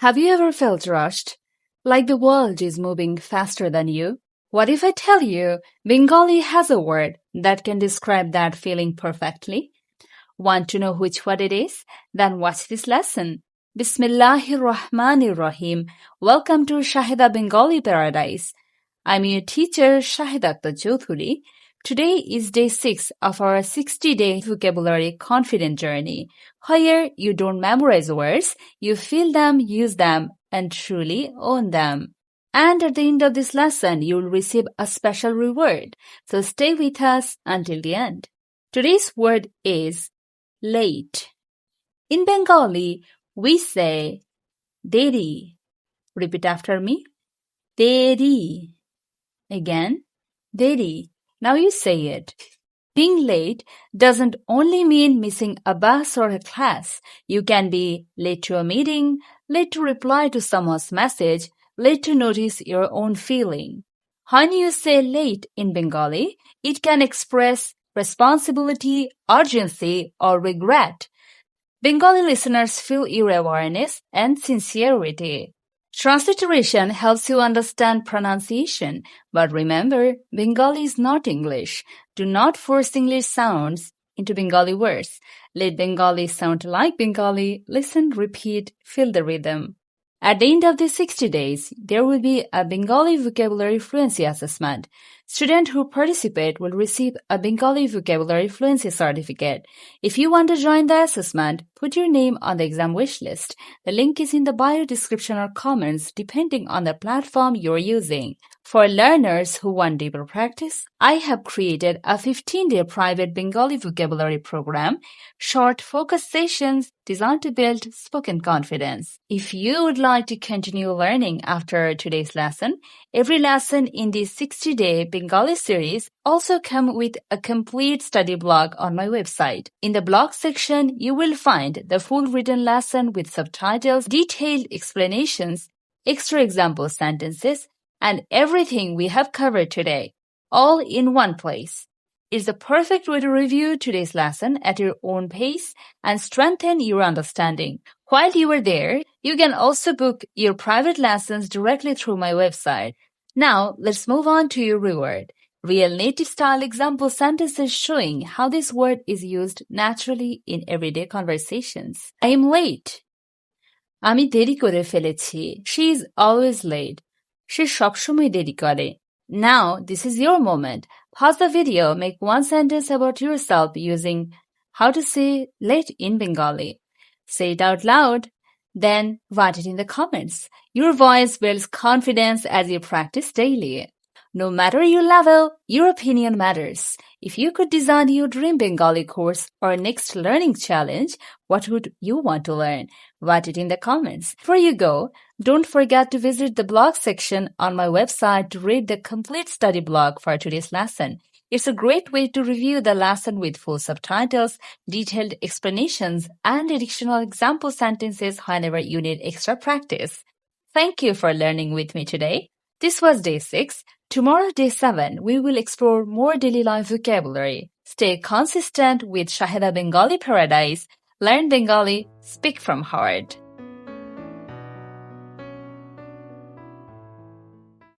Have you ever felt rushed? Like the world is moving faster than you? What if I tell you Bengali has a word that can describe that feeling perfectly? Want to know which word it is? Then watch this lesson. Bismillahirrahmanirrahim. Welcome to Shaheda Bengali Paradise. I'm your teacher, Shaheda Akter Chowdhury. Today is day 6 of our 60-day vocabulary confident journey. Here, you don't memorize words, you feel them, use them, and truly own them. And at the end of this lesson, you will receive a special reward. So stay with us until the end. Today's word is late. In Bengali, we say deri. Repeat after me. Deri. Again, deri. Now you say it. Being late doesn't only mean missing a bus or a class. You can be late to a meeting, late to reply to someone's message, late to notice your own feeling. When you say late in Bengali, it can express responsibility, urgency, or regret. Bengali listeners feel your awareness and sincerity. Transliteration helps you understand pronunciation, but remember, Bengali is not English. Do not force English sounds into Bengali words. Let Bengali sound like Bengali. Listen, repeat, feel the rhythm. At the end of these 60 days, there will be a Bengali Vocabulary Fluency Assessment. Students who participate will receive a Bengali Vocabulary Fluency Certificate. If you want to join the assessment, put your name on the exam wish list. The link is in the bio description or comments depending on the platform you're using. For learners who want deeper practice, I have created a 15-day private Bengali vocabulary program, short focus sessions designed to build spoken confidence. If you would like to continue learning after today's lesson, every lesson in this 60-day Bengali series also come with a complete study blog on my website. In the blog section, you will find the full written lesson with subtitles, detailed explanations, extra example sentences, and everything we have covered today, all in one place. It's the perfect way to review today's lesson at your own pace and strengthen your understanding. While you are there, you can also book your private lessons directly through my website. Now, let's move on to your reward. Real native-style example sentences showing how this word is used naturally in everyday conversations. I am late. আমি দেরি করে ফেলেছি. She is always late. সে সবসময় দেরি করে. Now, this is your moment. Pause the video, make one sentence about yourself using how to say late in Bengali. Say it out loud, then write it in the comments. Your voice builds confidence as you practice daily. No matter your level, your opinion matters. If you could design your dream Bengali course or next learning challenge, what would you want to learn? Write it in the comments. Before you go, don't forget to visit the blog section on my website to read the complete study blog for today's lesson. It's a great way to review the lesson with full subtitles, detailed explanations, and additional example sentences whenever you need extra practice. Thank you for learning with me today. This was day 6. Tomorrow, day 7, we will explore more daily life vocabulary. Stay consistent with Shaheda Bengali Paradise. Learn Bengali, speak from heart.